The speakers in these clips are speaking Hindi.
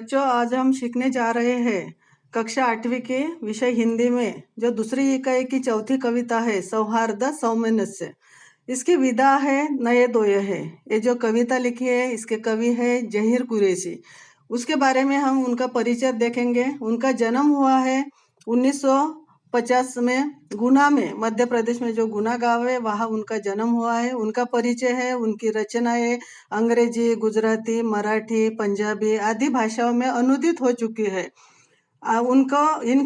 बच्चों, आज हम सीखने जा रहे हैं कक्षा 8वीं के विषय हिंदी में जो दूसरी इकाई की चौथी कविता है सौहार्द सौमनस्य। इसकी विधा है नए दोये है। ये जो कविता लिखी है इसके कवि है जहीर कुरैशी। उसके बारे में हम उनका परिचय देखेंगे। उनका जन्म हुआ है 1950 में गुना में, मध्य प्रदेश में जो गुना गांव है वहाँ उनका जन्म हुआ है। उनका परिचय है, उनकी रचनाएं अंग्रेजी, गुजराती, मराठी, पंजाबी आदि भाषाओं में अनुदित हो चुकी है। उनको इन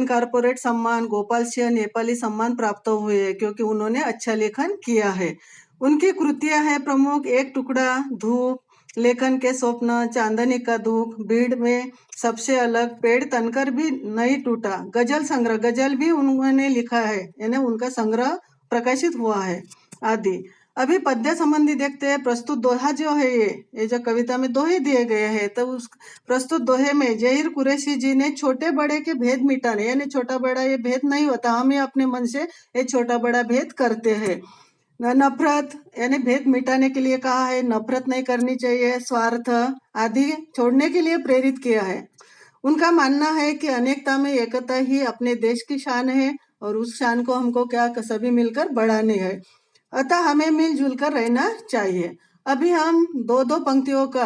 कारपोरेट सम्मान गोपाल सिंह नेपाली सम्मान प्राप्त हुए हैं क्योंकि उन्होंने अच्छा लेखन किया है। उनकी कृतियां हैं प्रमुख एक टुकड़ा, धूप, लेखन के स्वप्न, चांदनी का दुख, भीड़ में सबसे अलग, पेड़ तनकर भी नहीं टूटा, गजल संग्रह, गजल भी उन्होंने लिखा है, यानी उनका संग्रह प्रकाशित हुआ है आदि। अभी पद्य संबंधी देखते हैं। प्रस्तुत दोहा जो है ये जो कविता में दोहे दिए गए हैं, तो उस प्रस्तुत दोहे में जहीर कुरैशी जी ने छोटे बड़े के भेद मिटाने, यानी छोटा बड़ा ये भेद नहीं होता, हम ही अपने मन से ये छोटा बड़ा भेद करते हैं। नफरत यानी भेद मिटाने के लिए कहा है, नफरत नहीं करनी चाहिए, स्वार्थ आदि छोड़ने के लिए प्रेरित किया है। उनका मानना है कि अनेकता में एकता ही अपने देश की शान है और उस शान को हमको क्या सभी मिलकर बढ़ानी है, अतः हमें मिलजुल कर रहना चाहिए। अभी हम दो दो पंक्तियों का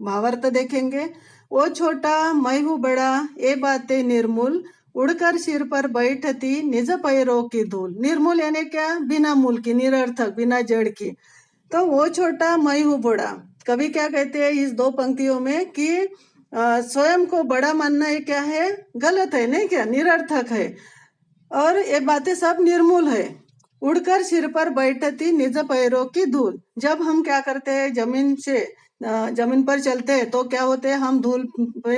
भावार्थ देखेंगे। वो छोटा मैं हूँ बड़ा, ये बातें निर्मूल, उड़कर सिर पर बैठती निज पैरों की धूल। निर्मूल यानी क्या? बिना मूल की, निरर्थक, बिना जड़ की। तो वो छोटा मैं हूँ बड़ा, कवि क्या कहते हैं इस दो पंक्तियों में कि स्वयं को बड़ा मानना ये क्या है? गलत है, नहीं क्या? निरर्थक है और ये बातें सब निर्मूल है। उड़कर सिर पर बैठती निज पैरों की धूल। जब हम क्या करते हैं, जमीन पर चलते हैं तो क्या होते हैं, हम धूल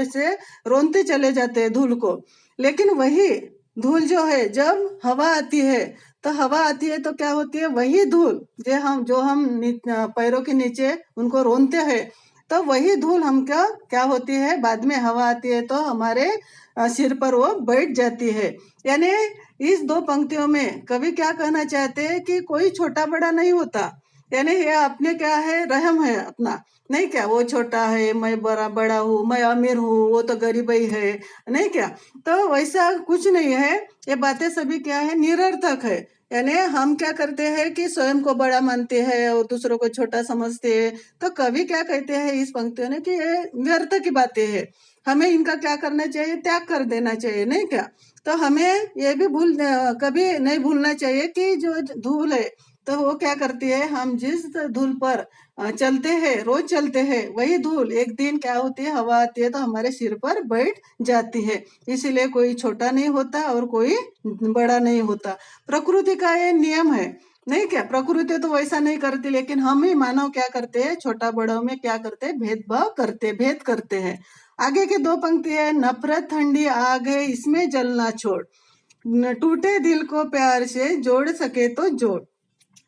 से रोनते चले जाते हैं धूल को। लेकिन वही धूल जो है जब हवा आती है तो क्या होती है, वही धूल जो हम पैरों के नीचे उनको रोनते हैं, तो वही धूल हम क्या होती है, बाद में हवा आती है तो हमारे सिर पर वो बैठ जाती है। यानी इस दो पंक्तियों में कवि क्या कहना चाहते हैं कि कोई छोटा बड़ा नहीं होता, यानी ये अपने क्या है, रहम है अपना, नहीं क्या? वो छोटा है, मैं बड़ा हूँ, मैं अमीर हूँ, वो तो गरीब ही है, नहीं क्या? तो वैसा कुछ नहीं है। ये बातें सभी क्या है, निरर्थक है। यानी हम क्या करते हैं कि स्वयं को बड़ा मानते हैं और दूसरों को छोटा समझते हैं। तो कवि क्या कहते हैं इस पंक्तियों ने कि ये व्यर्थ की बातें हैं, हमें इनका क्या करना चाहिए, त्याग कर देना चाहिए, नहीं क्या? तो हमें ये भी कभी नहीं भूलना चाहिए कि जो धूल है तो वो क्या करती है, हम जिस धूल पर चलते हैं, रोज चलते हैं, वही धूल एक दिन क्या होती है, हवा आती है तो हमारे सिर पर बैठ जाती है। इसीलिए कोई छोटा नहीं होता और कोई बड़ा नहीं होता। प्रकृति का ये नियम है, नहीं क्या? प्रकृति तो वैसा नहीं करती, लेकिन हम ही मानव क्या करते हैं, छोटा बड़ों में क्या करते हैं, भेदभाव करते, भेद करते हैं। आगे की दो पंक्ति है, नफरत ठंडी आग है इसमें जलना छोड़, टूटे दिल को प्यार से जोड़ सके तो जोड़।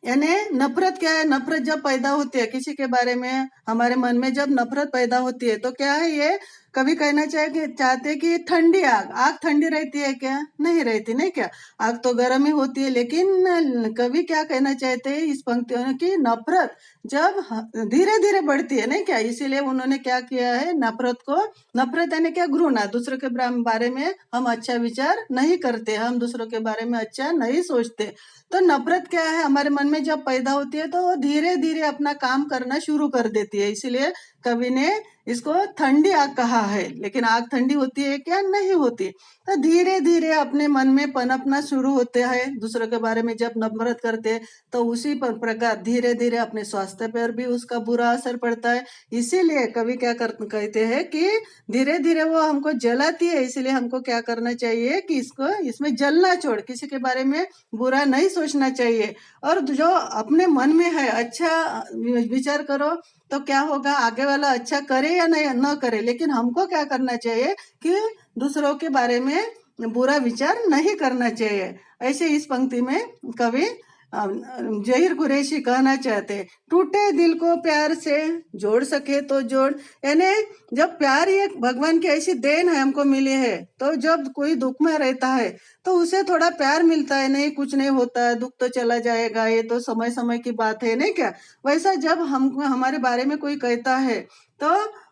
यानी नफरत क्या है, नफरत जब पैदा होती है किसी के बारे में, हमारे मन में जब नफरत पैदा होती है तो क्या है, ये कभी कहना चाहते कि ठंडी आग ठंडी रहती है क्या? नहीं रहती, नहीं क्या? आग तो गर्म ही होती है। लेकिन कवि क्या कहना चाहते हैं इस पंक्तियों में कि नफरत जब धीरे धीरे बढ़ती है, नहीं क्या? इसीलिए उन्होंने क्या किया है, नफरत यानी क्या, घृणा, दूसरों के बारे में हम अच्छा विचार नहीं करते, हम दूसरों के बारे में अच्छा नहीं सोचते। तो नफरत क्या है, हमारे मन में जब पैदा होती है तो वो धीरे धीरे अपना काम करना शुरू कर देती है। इसीलिए कवि ने इसको ठंडी आग कहा है। लेकिन आग ठंडी होती है क्या? नहीं होती। तो धीरे धीरे अपने मन में पनपना शुरू होते हैं, दूसरों के बारे में जब नफरत करते हैं तो उसी प्रकार धीरे धीरे अपने स्वास्थ्य पर भी उसका बुरा असर पड़ता है। इसीलिए कवि क्या कहते हैं कि धीरे धीरे वो हमको जलाती है, इसीलिए हमको क्या करना चाहिए कि इसमें जलना छोड़, किसी के बारे में बुरा नहीं सोचना चाहिए। और जो अपने मन में है अच्छा विचार करो, तो क्या होगा, आगे वाला अच्छा करे या नहीं न करे, लेकिन हमको क्या करना चाहिए कि दूसरों के बारे में बुरा विचार नहीं करना चाहिए। ऐसे इस पंक्ति में कवि जहीर कुरैशी कहना चाहते हैं, टूटे दिल को प्यार से जोड़ सके तो जोड़। यानी जब प्यार ये भगवान की ऐसी देन है हमको मिली है, तो जब कोई दुख में रहता है तो उसे थोड़ा प्यार मिलता है, नहीं कुछ नहीं होता है, दुख तो चला जाएगा, ये तो समय समय की बात है, नहीं क्या। वैसा जब हमको हमारे बारे में कोई कहता है तो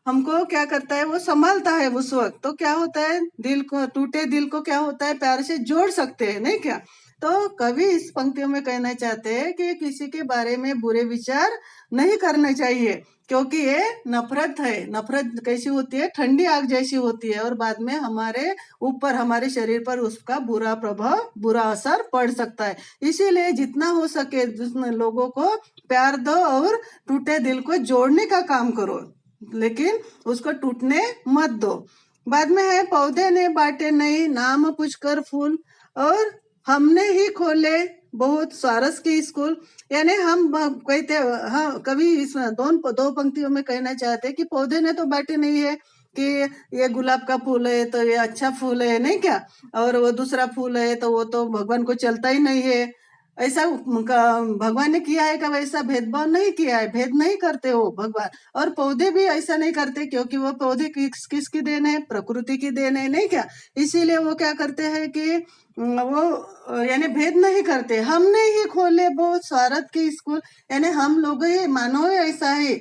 हमको क्या करता है, वो संभालता है उस वक्त। तो क्या होता है, दिल को, टूटे दिल को क्या होता है, प्यार से जोड़ सकते हैं, नहीं क्या। तो कवि इस पंक्तियों में कहना चाहते हैं कि किसी के बारे में बुरे विचार नहीं करने चाहिए, क्योंकि ये नफरत है। नफरत कैसी होती है, ठंडी आग जैसी होती है, और बाद में हमारे ऊपर, हमारे शरीर पर उसका बुरा प्रभाव, बुरा असर पड़ सकता है। इसीलिए जितना हो सके लोगों को प्यार दो और टूटे दिल को जोड़ने का काम करो, लेकिन उसको टूटने मत दो। बाद में है, पौधे ने बांटे नहीं नाम पूछकर फूल, और हमने ही खोले बहुत स्वारस की स्कूल। यानी हम कहते, हाँ, कवि इस दो पंक्तियों में कहना चाहते हैं कि पौधे ने तो बांटे नहीं है कि ये गुलाब का फूल है तो ये अच्छा फूल है, नहीं क्या, और वो दूसरा फूल है तो वो तो भगवान को चलता ही नहीं है। ऐसा भगवान ने किया है का, वैसा भेदभाव नहीं किया है, भेद नहीं करते हो भगवान। और पौधे भी ऐसा नहीं करते, क्योंकि वो पौधे किसकी देन है, प्रकृति की देन है, नहीं क्या। इसीलिए वो क्या करते हैं कि वो यानी भेद नहीं करते। हमने ही खोले वो स्वार्थ के स्कूल, यानी हम लोग ही मानव ऐसा है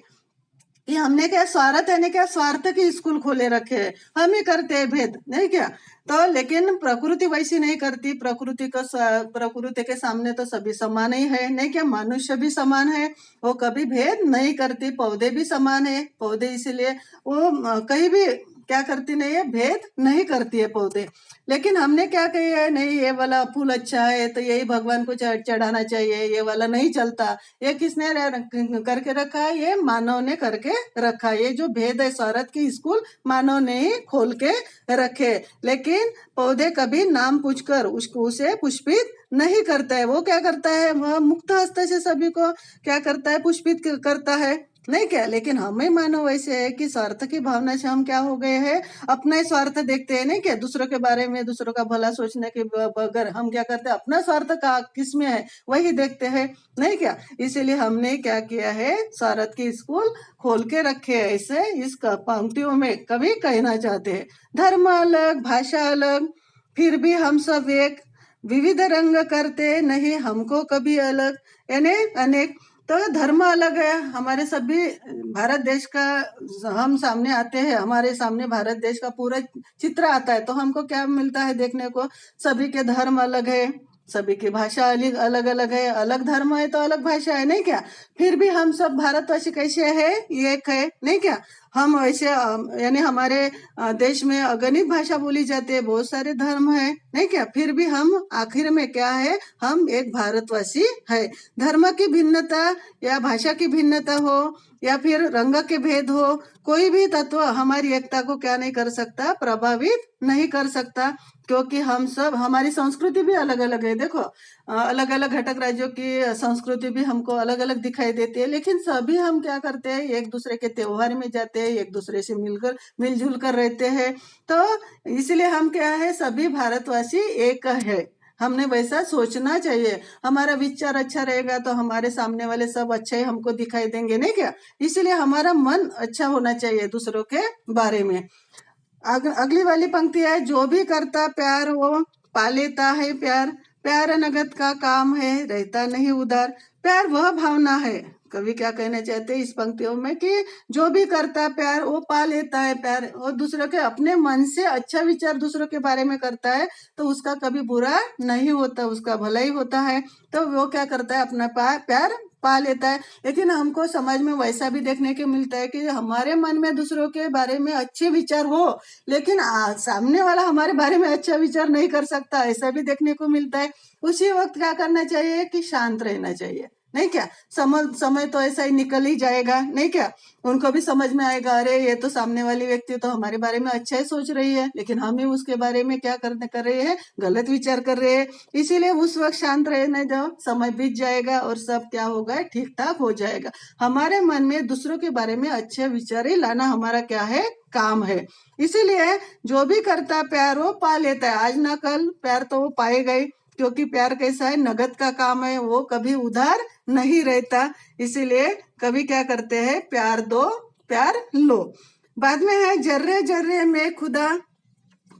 कि हमने क्या स्वार्थ है, क्या स्वार्थ के स्कूल खोले रखे हैं, हम ही करते हैं भेद, नहीं क्या। तो लेकिन प्रकृति वैसी नहीं करती। प्रकृति के सामने तो सभी समान ही है, नहीं क्या, मनुष्य भी समान है, वो कभी भेद नहीं करती। पौधे भी समान है, पौधे इसलिए वो कहीं भी क्या करती नहीं है, भेद नहीं करती है पौधे। लेकिन हमने क्या किया है, नहीं ये वाला फूल अच्छा है तो यही भगवान को चढ़ाना चाहिए, ये वाला नहीं चलता। ये किसने करके रखा है, ये मानव ने करके रखा है। ये जो भेद है स्वार्थ की स्कूल मानव ने ही खोल के रखे। लेकिन पौधे कभी नाम पूछकर उसको उसे पुष्पित नहीं करता है। वो क्या करता है, वह मुक्त हस्त से सभी को क्या करता है, पुष्पित करता है, नहीं क्या। लेकिन हमें मानो वैसे है कि स्वार्थ की भावना से हम क्या हो गए हैं, अपना ही स्वार्थ देखते हैं, नहीं क्या। दूसरों के बारे में, दूसरों का भला सोचने के बगैर हम क्या करते हैं, अपना स्वार्थ का किस में है वही देखते हैं, नहीं क्या। इसीलिए हमने क्या किया है, स्वार्थ की स्कूल खोल के रखे है। ऐसे इस पंक्तियों में कवि कहना चाहते हैं, धर्म अलग, भाषा अलग, फिर भी हम सब एक, विविध रंग करते नहीं हमको कभी अलग। यानी अनेक, तो धर्म अलग है, हमारे सभी भारत देश का हम सामने आते हैं, हमारे सामने भारत देश का पूरा चित्र आता है, तो हमको क्या मिलता है देखने को, सभी के धर्म अलग है, सभी की भाषा अलग अलग है, अलग धर्म है तो अलग भाषा है, नहीं क्या। फिर भी हम सब भारतवासी कैसे है, एक है, नहीं क्या। हम ऐसे यानी हमारे देश में अगणित भाषा बोली जाती है, बहुत सारे धर्म है, नहीं क्या। फिर भी हम आखिर में क्या है, हम एक भारतवासी है। धर्म की भिन्नता या भाषा की भिन्नता हो या फिर रंग के भेद हो, कोई भी तत्व हमारी एकता को क्या नहीं कर सकता, प्रभावित नहीं कर सकता। क्योंकि हम सब, हमारी संस्कृति भी अलग अलग है। देखो अलग अलग घटक राज्यों की संस्कृति भी हमको अलग अलग दिखाई देती है, लेकिन सभी हम क्या करते हैं, एक दूसरे के त्योहार में जाते हैं, एक दूसरे से मिलजुल कर रहते हैं। तो इसलिए हम क्या है, सभी भारतवासी एक है। हमने वैसा सोचना चाहिए, हमारा विचार अच्छा रहेगा तो हमारे सामने वाले सब अच्छे हमको दिखाई देंगे, नहीं क्या। इसलिए हमारा मन अच्छा होना चाहिए दूसरों के बारे में। अगली वाली पंक्ति है, जो भी करता प्यार वो पा लेता है प्यार, प्यार नगद का काम है रहता नहीं उधार। प्यार वह भावना है, कवि क्या कहना चाहते हैं इस पंक्तियों में, कि जो भी करता प्यार वो पा लेता है प्यार, और दूसरों के अपने मन से अच्छा विचार दूसरों के बारे में करता है तो उसका कभी बुरा नहीं होता, उसका भला ही होता है। तो वो क्या करता है, अपना प्यार पा लेता है। लेकिन हमको समाज में वैसा भी देखने को मिलता है कि हमारे मन में दूसरों के बारे में अच्छे विचार हो, लेकिन सामने वाला हमारे बारे में अच्छा विचार नहीं कर सकता, ऐसा भी देखने को मिलता है। उसी वक्त क्या करना चाहिए कि शांत रहना चाहिए, नहीं क्या। समय तो ऐसा ही निकल ही जाएगा, नहीं क्या। उनको भी समझ में आएगा, अरे ये तो सामने वाली व्यक्ति तो हमारे बारे में अच्छा ही सोच रही है, लेकिन हम ही उसके बारे में क्या कर रहे हैं, गलत विचार कर रहे हैं। इसीलिए उस वक्त शांत रहने दो, समय बीत जाएगा और सब क्या होगा, ठीक ठाक हो जाएगा। हमारे मन में दूसरों के बारे में अच्छे विचार ही लाना हमारा क्या है, काम है। इसीलिए जो भी करता प्यार वो पा लेता है, आज ना कल प्यार तो वो पाएगा ही। क्योंकि प्यार कैसा है, नगद का काम है, वो कभी उधार नहीं रहता। इसीलिए कवि क्या करते हैं, प्यार दो प्यार लो। बाद में है जर्रे जर्रे में खुदा,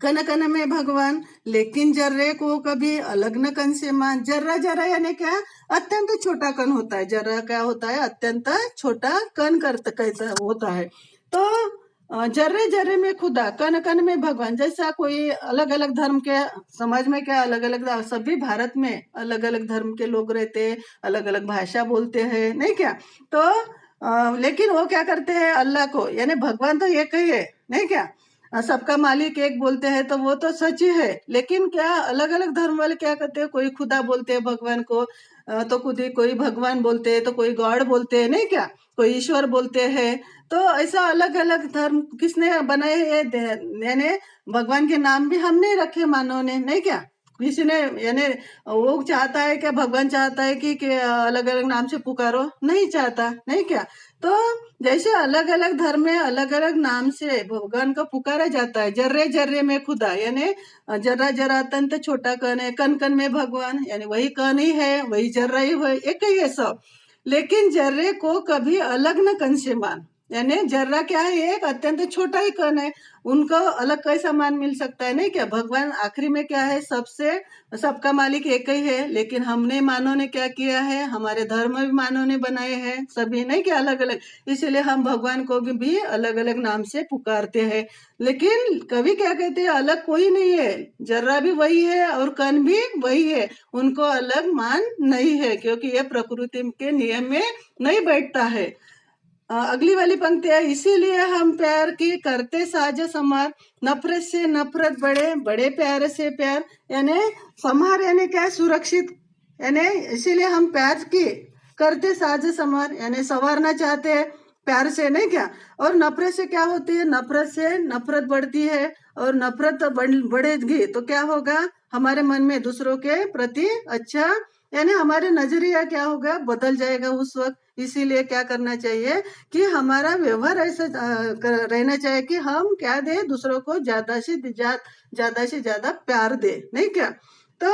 कन कन में भगवान, लेकिन जर्रे को कभी अलग न कन से मान। जर्रा जर्रा यानी क्या, अत्यंत छोटा कण होता है। जर्रा क्या होता है, अत्यंत छोटा कण करता कैसा होता है। तो जर्रे जर्रे में खुदा, कन कन में भगवान। जैसा कोई अलग अलग धर्म के समाज में क्या अलग अलग, सभी भारत में अलग अलग धर्म के लोग रहते हैं, अलग अलग भाषा बोलते हैं, नहीं क्या। तो लेकिन वो क्या करते हैं, अल्लाह को यानी भगवान तो एक ही है, नहीं क्या। सबका मालिक एक बोलते हैं तो वो तो सच ही है, लेकिन क्या अलग अलग धर्म वाले क्या करते हैं, कोई खुदा बोलते हैं भगवान को, तो खुद ही कोई भगवान बोलते हैं, तो कोई गॉड बोलते हैं, नहीं क्या, कोई ईश्वर बोलते हैं। तो ऐसा अलग अलग धर्म किसने बनाए हैं, यानी भगवान के नाम भी हमने रखे मानव ने, नहीं क्या। किसी ने यानी वो चाहता है क्या, भगवान चाहता है कि अलग अलग नाम से पुकारो, नहीं चाहता, नहीं क्या। तो जैसे अलग अलग धर्म में अलग अलग नाम से भगवान को पुकारा जाता है। जर्रे जर्रे में खुदा यानी जर्रा जर्रा अत्यंत छोटा कण है, कण कण में भगवान यानी वही कण ही है, वही जर्रा ही है, एक ही है सब। लेकिन जर्रे को कभी अलग न कण से मान, यानी जर्रा क्या है, एक अत्यंत छोटा ही कण है, उनको अलग कैसा मान मिल सकता है, नहीं क्या। भगवान आखिरी में क्या है, सबसे सबका मालिक एक ही है, लेकिन हमने मानव ने क्या किया है, हमारे धर्म भी मानव ने बनाए हैं सभी, नहीं क्या, अलग अलग। इसलिए हम भगवान को भी अलग अलग नाम से पुकारते हैं। लेकिन कवि क्या कहते हैं, अलग कोई नहीं है, जर्रा भी वही है और कण भी वही है, उनको अलग मान नहीं है, क्योंकि ये प्रकृति के नियम में नहीं बैठता है। अगली वाली पंक्ति है, इसीलिए हम प्यार की करते साज समार, नफरत से नफरत बड़े, बड़े प्यार से प्यार। यानी समार यानी क्या, सुरक्षित, यानी इसीलिए हम प्यार की करते साज समार, यानी संवारना चाहते हैं प्यार से, नहीं क्या। और नफरत से क्या होती है, नफरत से नफरत बढ़ती है, और नफरत बढ़ेगी तो क्या होगा, हमारे मन में दूसरों के प्रति अच्छा यानी हमारे नजरिया क्या होगा, बदल जाएगा उस वक्त। इसीलिए क्या करना चाहिए कि हमारा व्यवहार ऐसा रहना चाहिए कि हम क्या दे, दूसरों को ज्यादा से ज्यादा प्यार दे, नहीं क्या। तो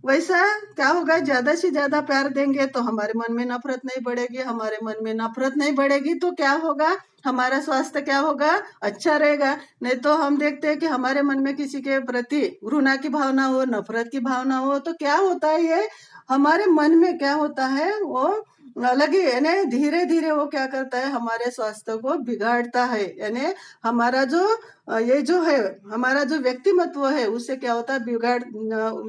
वैसा क्या होगा, ज्यादा से ज्यादा प्यार देंगे तो हमारे मन में नफरत नहीं बढ़ेगी, हमारे मन में नफरत नहीं बढ़ेगी तो क्या होगा, हमारा स्वास्थ्य क्या होगा, अच्छा रहेगा। नहीं तो हम देखते हैं कि हमारे मन में किसी के प्रति घृणा की भावना हो, नफरत की भावना हो, तो क्या होता है, ये हमारे मन में क्या होता है, वो अलग ही यानी धीरे धीरे वो क्या करता है, हमारे स्वास्थ्य को बिगाड़ता है। यानी हमारा जो ये जो है, हमारा जो व्यक्तिमत्व है, उससे क्या होता है,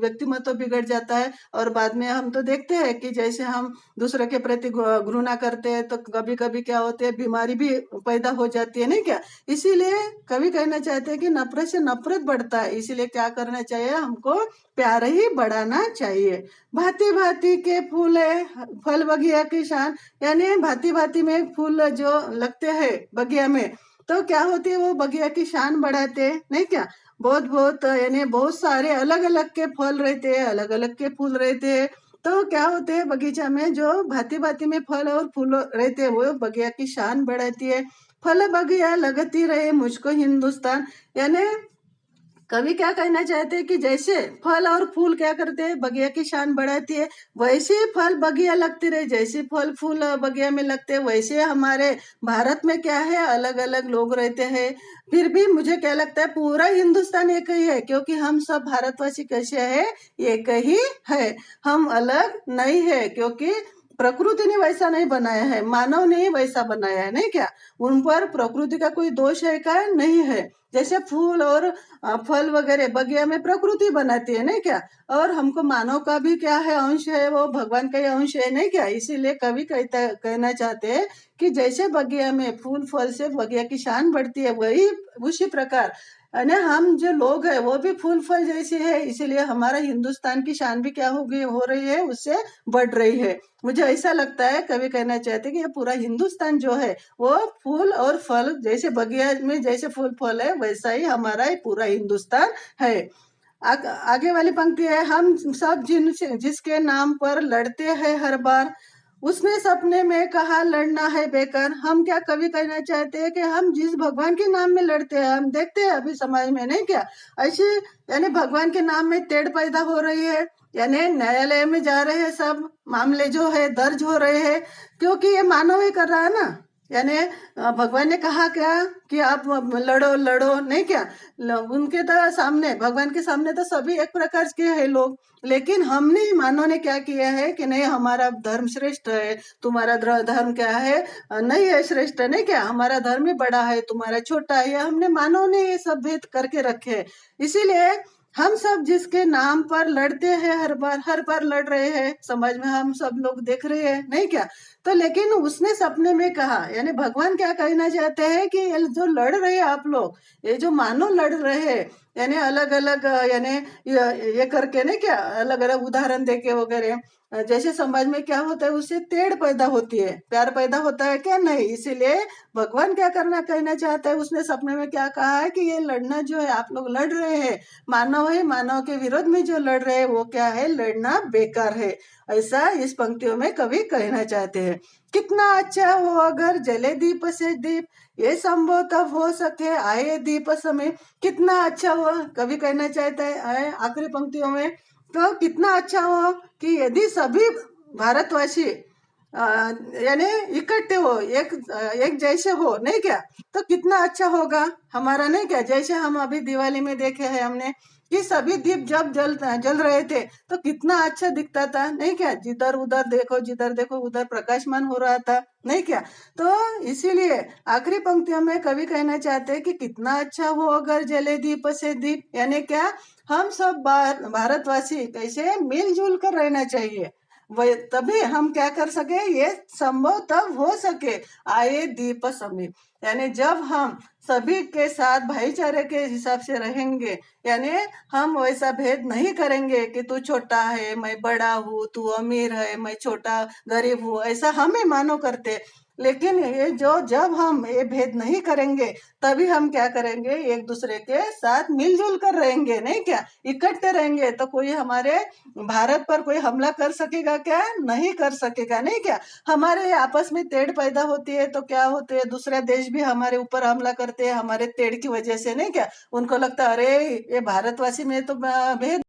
व्यक्तिमत्व बिगड़ जाता है। और बाद में हम तो देखते हैं कि जैसे हम दूसरे के प्रति घृणा करते हैं तो कभी कभी क्या होते हैं, बीमारी भी पैदा हो जाती है, नहीं क्या। इसीलिए कवि कहना चाहते हैं कि नफरत से नफरत बढ़ता है, इसीलिए क्या करना चाहिए, हमको प्यार ही बढ़ाना चाहिए। भांति भांति के फूल है, फल बगिया की शान, यानी भांति भांति में फूल जो लगते हैं बगिया में, तो क्या होती है, वो बगिया की शान बढ़ाते हैं, नहीं क्या। बहुत बहुत यानी बहुत सारे अलग अलग के फल रहते हैं, अलग अलग के फूल रहते हैं। तो क्या होते हैं, बगीचा में जो भांति भांति में फल और फूल रहते हैं, वो बगिया की शान बढ़ाती है। फल बगिया लगती रहे मुझको हिंदुस्तान, यानी कवि क्या कहना चाहते हैं कि जैसे फल और फूल क्या करते हैं, बगिया की शान बढ़ाती है, वैसे ही फल बगिया लगती रहे, जैसे फल फूल बगिया में लगते हैं, वैसे हमारे भारत में क्या है, अलग अलग लोग रहते हैं। फिर भी मुझे क्या लगता है, पूरा हिंदुस्तान एक ही है, क्योंकि हम सब भारतवासी कैसे है, एक ही है, हम अलग नहीं है, क्योंकि प्रकृति ने वैसा नहीं बनाया है, मानव ने ही वैसा बनाया है, नहीं क्या। उन पर प्रकृति का कोई दोष है क्या, नहीं है। जैसे फूल और फल वगैरह बगिया में प्रकृति बनाती है, नहीं क्या। और हमको मानव का भी क्या है, अंश है, वो भगवान का ही अंश है, नहीं क्या। इसीलिए कवि कहना चाहते हैं कि जैसे बगिया में फूल फल से बगिया की शान बढ़ती है, वही उसी प्रकार है हम जो लोग हैं वो भी फूल फल जैसे है, इसीलिए हमारा हिंदुस्तान की शान भी क्या होगी, हो रही है, उससे बढ़ रही है। मुझे ऐसा लगता है, कवि कहना चाहते हैं कि ये पूरा हिंदुस्तान जो है वो फूल और फल, जैसे बगिया में जैसे फूल फल है, वैसा ही हमारा ही पूरा हिंदुस्तान है। आगे वाली पंक्ति है, हम सब जिसके नाम पर लड़ते हैं हर बार, उसने सपने में कहा लड़ना है बेकार। हम क्या कवि कहना चाहते हैं कि हम जिस भगवान के नाम में लड़ते हैं, हम देखते हैं अभी समाज में, नहीं क्या ऐसी, यानी भगवान के नाम में तेड़ पैदा हो रही है, यानी न्यायालय में जा रहे हैं, सब मामले जो है दर्ज हो रहे हैं, क्योंकि ये मानव ही कर रहा है ना। यानी भगवान ने कहा क्या कि आप लड़ो लड़ो, नहीं क्या उनके तो सामने, भगवान के सामने तो सभी एक प्रकार के हैं लोग, लेकिन हमने मानव ने क्या किया है कि नहीं हमारा धर्म श्रेष्ठ है, तुम्हारा धर्म क्या है, नहीं है श्रेष्ठ, नहीं क्या हमारा धर्म ही बड़ा है, तुम्हारा छोटा है, हमने मानव ने ये सब भेद करके रखे हैं। इसीलिए हम सब जिसके नाम पर लड़ते हैं, हर बार लड़ रहे हैं, समाज में हम सब लोग देख रहे हैं, नहीं क्या। तो लेकिन उसने सपने में कहा, यानी भगवान क्या कहना चाहते हैं कि ये जो लड़ रहे हैं आप लोग, ये जो मानव लड़ रहे हैं, यानी अलग अलग, यानी ये करके नहीं क्या, अलग अलग उदाहरण देके वगैरह, जैसे समाज में क्या होता है उससे तेड़ पैदा होती है, प्यार पैदा होता है क्या, नहीं। इसीलिए भगवान क्या करना कहना चाहता है, उसने सपने में क्या कहा है कि ये लड़ना जो है आप लोग लड़ रहे हैं, मानव है, मानव के विरोध में जो लड़ रहे हैं वो क्या है, लड़ना बेकार है। ऐसा इस पंक्तियों में कवि कहना चाहते हैं। कितना अच्छा हो अगर जले दीप से दीप, ये संभव तब हो सके आए दीप समय। कितना अच्छा हो, कवि कहना चाहता है आखिरी पंक्तियों में, तो कितना अच्छा हो कि यदि सभी भारतवासी यानी इकट्ठे हो, एक जैसे हो, नहीं क्या, तो कितना अच्छा होगा हमारा, नहीं क्या। जैसे हम अभी दिवाली में देखे हैं हमने कि सभी दीप जब जल रहे थे तो कितना अच्छा दिखता था, नहीं क्या, जिधर देखो उधर प्रकाशमान हो रहा था, नहीं क्या। तो इसीलिए आखिरी पंक्तियों में कवि कहना चाहते हैं कि कितना अच्छा हो अगर जले दीप से दीप, यानी क्या, हम सब भारतवासी कैसे मिलजुल कर रहना चाहिए, वह तभी हम क्या कर सके, ये संभव तब हो सके आए दीप समीप, यानी जब हम सभी के साथ भाईचारे के हिसाब से रहेंगे, यानी हम वैसा भेद नहीं करेंगे कि तू छोटा है मैं बड़ा हूँ, तू अमीर है मैं छोटा गरीब हूँ, ऐसा हम ही मानो करते। लेकिन ये जो जब हम ये भेद नहीं करेंगे, तभी हम क्या करेंगे, एक दूसरे के साथ मिलजुल कर रहेंगे, नहीं क्या, इकट्ठे रहेंगे, तो कोई हमारे भारत पर कोई हमला कर सकेगा क्या, नहीं कर सकेगा, नहीं क्या। हमारे आपस में तेड़ पैदा होती है तो क्या होते है, दूसरे देश भी हमारे ऊपर हमला करते हैं हमारे तेड़ की वजह से, नहीं क्या। उनको लगता है अरे ये भारतवासी में तो भेद